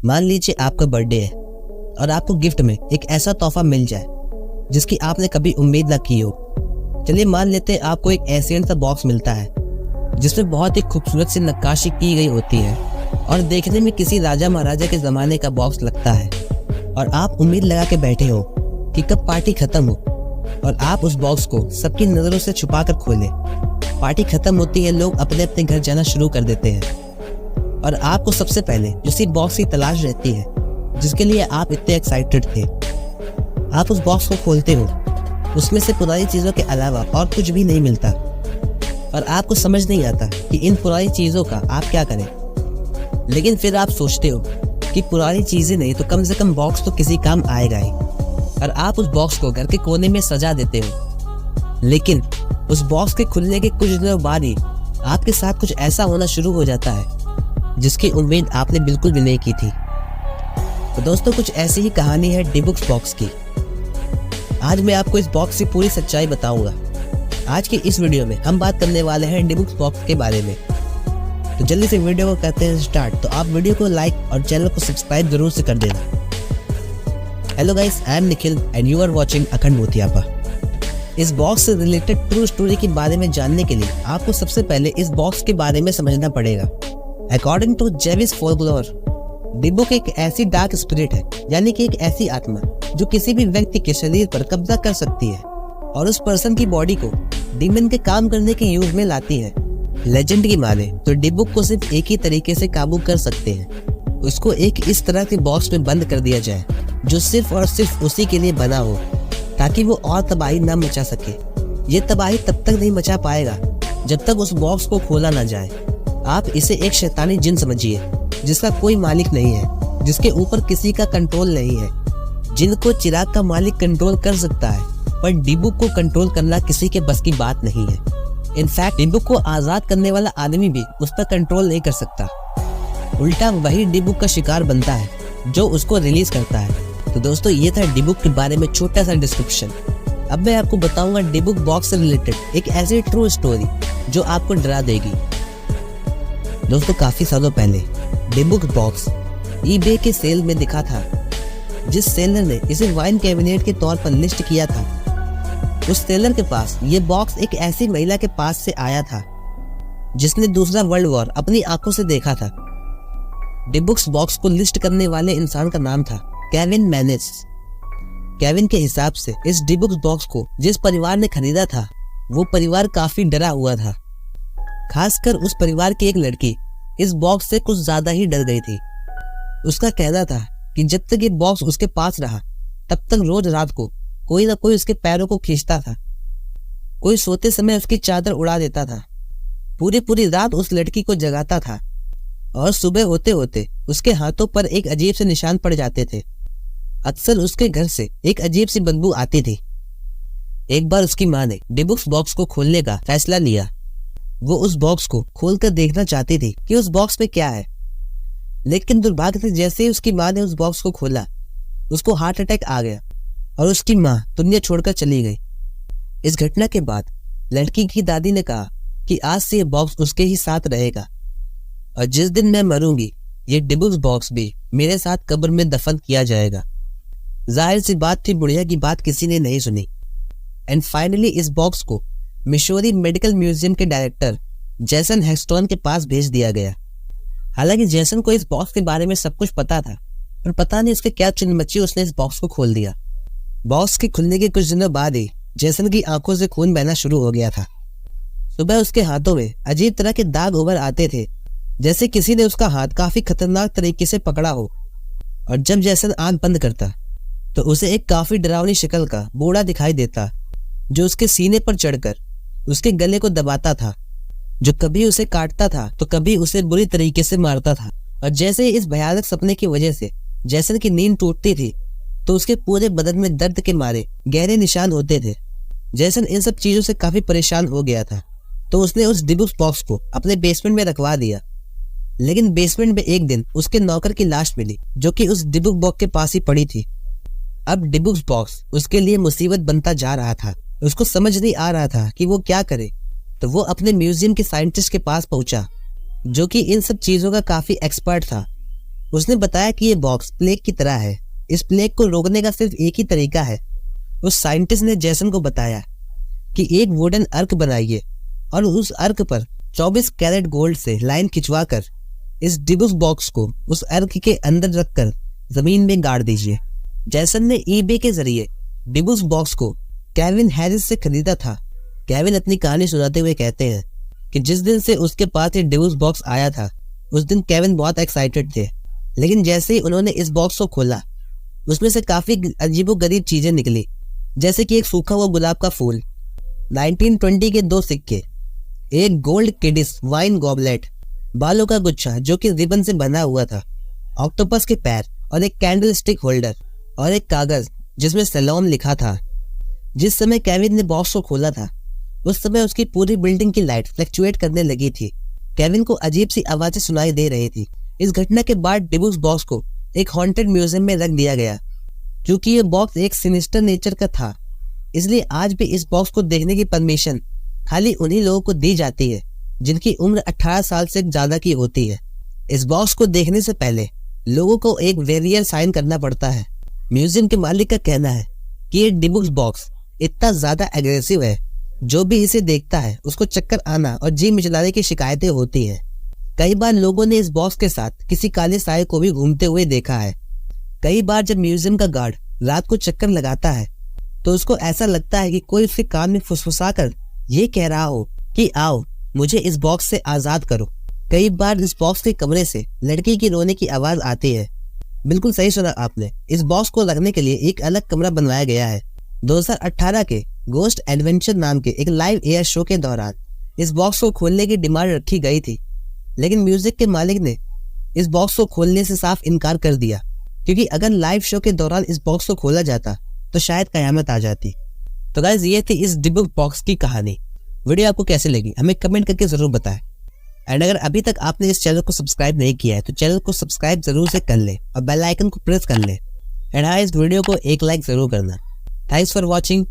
मान लीजिए आपका बर्थडे है और आपको गिफ्ट में एक ऐसा तोहफा मिल जाए जिसकी आपने कभी उम्मीद ना की हो। चलिए मान लेते हैं आपको एक एशियन सा बॉक्स मिलता है जिसमें बहुत ही खूबसूरत सी नक्काशी की गई होती है और देखने में किसी राजा महाराजा के ज़माने का बॉक्स लगता है। और आप उम्मीद लगा के बैठे हो कि कब पार्टी खत्म हो और आप उस बॉक्स को सबकी नज़रों से छुपा कर खोलें। पार्टी खत्म होती है, लोग अपने अपने घर जाना शुरू कर देते हैं और आपको सबसे पहले उसी बॉक्स की तलाश रहती है जिसके लिए आप इतने एक्साइटेड थे। आप उस बॉक्स को खोलते हो, उसमें से पुरानी चीज़ों के अलावा और कुछ भी नहीं मिलता और आपको समझ नहीं आता कि इन पुरानी चीज़ों का आप क्या करें। लेकिन फिर आप सोचते हो कि पुरानी चीज़ें नहीं तो कम से कम बॉक्स तो किसी काम आएगा ही और आप उस बॉक्स को घर के कोने में सजा देते हो। लेकिन उस बॉक्स के खुलने के कुछ दिनों बाद ही आपके साथ कुछ ऐसा होना शुरू हो जाता है जिसकी उम्मीद आपने बिल्कुल भी नहीं की थी। तो दोस्तों, कुछ ऐसी ही कहानी है डिबुक्स बॉक्स की। आज मैं आपको इस बॉक्स की पूरी सच्चाई बताऊंगा। आज की इस वीडियो में हम बात करने वाले हैं डिबुक्स बॉक्स के बारे में। तो जल्दी से वीडियो को करते हैं स्टार्ट। तो आप वीडियो को लाइक और चैनल को सब्सक्राइब जरूर से कर देना। Hello guys, I am Nikhil and you are watching Akhand Bhootiyapa. इस बॉक्स से रिलेटेड ट्रू स्टोरी के बारे में जानने के लिए आपको सबसे पहले इस बॉक्स के बारे में समझना पड़ेगा। According to Jewish folklore, dybbuk एक ऐसी डार्क स्पिरिट है, यानी कि एक ऐसी आत्मा जो किसी भी व्यक्ति के शरीर पर कब्जा कर सकती है और उस पर्सन की बॉडी को डीमन के काम करने के यूज में लाती है। लेजेंड की माने तो डिबुक को सिर्फ एक ही तरीके से काबू कर सकते हैं, उसको एक इस तरह के बॉक्स में बंद कर दिया जाए जो सिर्फ और सिर्फ उसी के लिए बना हो ताकि वो और तबाही ना मचा सके। ये तबाही तब तक नहीं मचा पाएगा जब तक उस बॉक्स को खोला ना जाए। आप इसे एक शैतानी जिन समझिए जिसका कोई मालिक नहीं है, जिसके ऊपर किसी का कंट्रोल नहीं है। जिन को चिराग का मालिक कंट्रोल कर सकता है पर डिबुक को कंट्रोल करना किसी के बस की बात नहीं है। इनफैक्ट डिबुक को आजाद करने वाला आदमी भी उस पर कंट्रोल नहीं कर सकता, उल्टा वही डिबुक का शिकार बनता है जो उसको रिलीज करता है। तो दोस्तों, ये था डिबुक के बारे में छोटा सा डिस्क्रिप्शन। अब मैं आपको बताऊंगा डिबुक बॉक्स से रिलेटेड एक ऐसी ट्रू स्टोरी जो आपको डरा देगी। दोस्तों, काफी सालों पहले डिबुक बॉक्स ईबे के सेल में दिखा था। जिस सेलर ने इसे वाइन कैबिनेट के तौर पर लिस्ट किया था, उस सेलर के पास ये बॉक्स एक ऐसी महिला के पास से आया था जिसने दूसरा वर्ल्ड वॉर अपनी आंखों से देखा था। डिबुक्स बॉक्स को लिस्ट करने वाले इंसान का नाम था केविन मैनेस। केविन के हिसाब से इस डिबुक्स बॉक्स को जिस परिवार ने खरीदा था वो परिवार काफी डरा हुआ था। खासकर उस परिवार की एक लड़की इस बॉक्स से कुछ ज्यादा ही डर गई थी। उसका कहना था कि जब तक ये बॉक्स उसके पास रहा तब तक रोज रात को कोई ना कोई उसके पैरों को खींचता था, कोई सोते समय उसकी चादर उड़ा देता था, पूरी रात उस लड़की को जगाता था और सुबह होते होते उसके हाथों पर एक अजीब से निशान पड़ जाते थे। अक्सर उसके घर से एक अजीब सी बदबू आती थी। एक बार उसकी माँ ने डिबुक्स बॉक्स को खोलने का फैसला लिया। वो उस बॉक्स को खोलकर देखना चाहती थी कि उस बॉक्स में क्या है, लेकिन दुर्भाग्य से जैसे ही उसकी माँ ने उस बॉक्स को खोला, उसको हार्ट अटैक आ गया और उसकी माँ दुनिया छोड़कर चली गई। इस घटना के बाद लड़की की दादी ने कहा कि आज से ये बॉक्स उसके ही साथ रहेगा और जिस दिन मैं मरूंगी ये डिबुक्स बॉक्स भी मेरे साथ कब्र में दफन किया जाएगा। जाहिर सी बात थी, बुढ़िया की बात किसी ने नहीं सुनी एंड फाइनली इस बॉक्स को मिशोरी मेडिकल म्यूजियम के डायरेक्टर जैसन हेक्सटन के पास भेज दिया गया। हालांकि जैसन को इस बॉक्स के बारे में सब कुछ पता था, पर पता नहीं उसके क्या चिन्ह मची, उसने इस बॉक्स को खोल दिया। बॉक्स के खुलने के कुछ दिनों बाद ही जैसन की आंखों से खून बहना शुरू हो गया था। सुबह उसके हाथों में अजीब तरह के दाग उभर आते थे, जैसे किसी ने उसका हाथ काफी खतरनाक तरीके से पकड़ा हो। और जब जैसन आंख बंद करता तो उसे एक काफी डरावनी शक्ल का बूढ़ा दिखाई देता जो उसके सीने पर चढ़कर उसके गले को दबाता था, जो कभी उसे काटता था तो कभी उसे बुरी तरीके से मारता था। और जैसे ही इस भयानक सपने की वजह से जैसन की नींद टूटती थी तो उसके पूरे बदन में दर्द के मारे गहरे निशान होते थे। जैसन इन सब चीजों से काफी परेशान हो गया था तो उसने उस डिबुक्स बॉक्स को अपने बेसमेंट में रखवा दिया। लेकिन बेसमेंट में एक दिन उसके नौकर की लाश मिली जो कि उस डिबुक बॉक्स के पास ही पड़ी थी। अब डिबुक्स बॉक्स उसके लिए मुसीबत बनता जा रहा था। उसको समझ नहीं आ रहा था कि वो क्या करे, तो वो अपने म्यूजियम के साइंटिस्ट के पास पहुंचा जो कि इन सब चीजों का काफी एक्सपर्ट था। उसने बताया कि ये बॉक्स प्लेग की तरह है, इस प्लेग को रोकने का सिर्फ एक ही तरीका है। उस साइंटिस्ट ने जैसन को बताया कि एक वुडन अर्क बनाइए और उस अर्क पर 24 कैरेट गोल्ड से लाइन खिंचवा कर इस डिबुस बॉक्स को उस अर्क के अंदर रखकर जमीन में गाड़ दीजिए। जैसन ने ईबे के जरिए डिबुस बॉक्स को केविन हैरिस से खरीदा था। केविन अपनी कहानी सुनाते हुए कहते हैं कि जिस दिन से उसके पास ये डिबुस बॉक्स आया था उस दिन केविन बहुत एक्साइटेड थे, लेकिन जैसे ही उन्होंने इस बॉक्स को खोला उसमें से काफी अजीबोगरीब चीजें निकली, जैसे कि एक सूखा हुआ गुलाब का फूल, 1920 के 2 सिक्के, एक गोल्ड किडिस वाइन गॉबलेट, बालों का गुच्छा जो कि रिबन से बना हुआ था, ऑक्टोपस के पैर और एक कैंडल स्टिक होल्डर और एक कागज जिसमें सैलोम लिखा था। जिस समय केविन ने बॉक्स को खोला था उस समय उसकी पूरी बिल्डिंग की लाइट फ्लक्चुएट करने लगी थी। केविन को अजीब सी आवाजें सुनाई दे रही थी। इस घटना के बाद डिबुस बॉक्स को एक हॉन्टेड म्यूजियम में रख दिया गया। क्योंकि ये बॉक्स एक सिनिस्टर नेचर का था, इसलिए आज भी इस बॉक्स को देखने की परमिशन खाली उन्हीं लोगों को दी जाती है जिनकी उम्र 18 साल से ज्यादा की होती है। इस बॉक्स को देखने से पहले लोगों को एक वेरियर साइन करना पड़ता है। म्यूजियम के मालिक का कहना है कि ये डिबुस बॉक्स इतना ज्यादा एग्रेसिव है, जो भी इसे देखता है उसको चक्कर आना और जी मिचलाने की शिकायतें होती हैं। कई बार लोगों ने इस बॉक्स के साथ किसी काले साए को भी घूमते हुए देखा है। कई बार जब म्यूजियम का गार्ड रात को चक्कर लगाता है तो उसको ऐसा लगता है कि कोई उसके कान में फुसफुसा कर ये कह रहा हो कि आओ मुझे इस बॉक्स से आजाद करो। कई बार इस बॉक्स के कमरे से लड़की की रोने की आवाज आती है। बिल्कुल सही सुना आपने, इस बॉक्स को रखने के लिए एक अलग कमरा बनवाया गया है। 2018 के गोस्ट एडवेंचर नाम के एक लाइव एयर शो के दौरान इस बॉक्स को खोलने की डिमांड रखी गई थी, लेकिन म्यूजिक के मालिक ने इस बॉक्स को खोलने से साफ इनकार कर दिया, क्योंकि अगर लाइव शो के दौरान इस बॉक्स को खोला जाता तो शायद कयामत आ जाती। तो गाइस ये थी इस डिबुस बॉक्स की कहानी। वीडियो आपको कैसे लगी हमें कमेंट करके जरूर बताएं। एंड अगर अभी तक आपने इस चैनल को सब्सक्राइब नहीं किया है तो चैनल को सब्सक्राइब जरूर से कर ले और बेल आइकन को प्रेस कर ले। एंड हाँ, इस वीडियो को एक लाइक जरूर करना। Thanks for watching.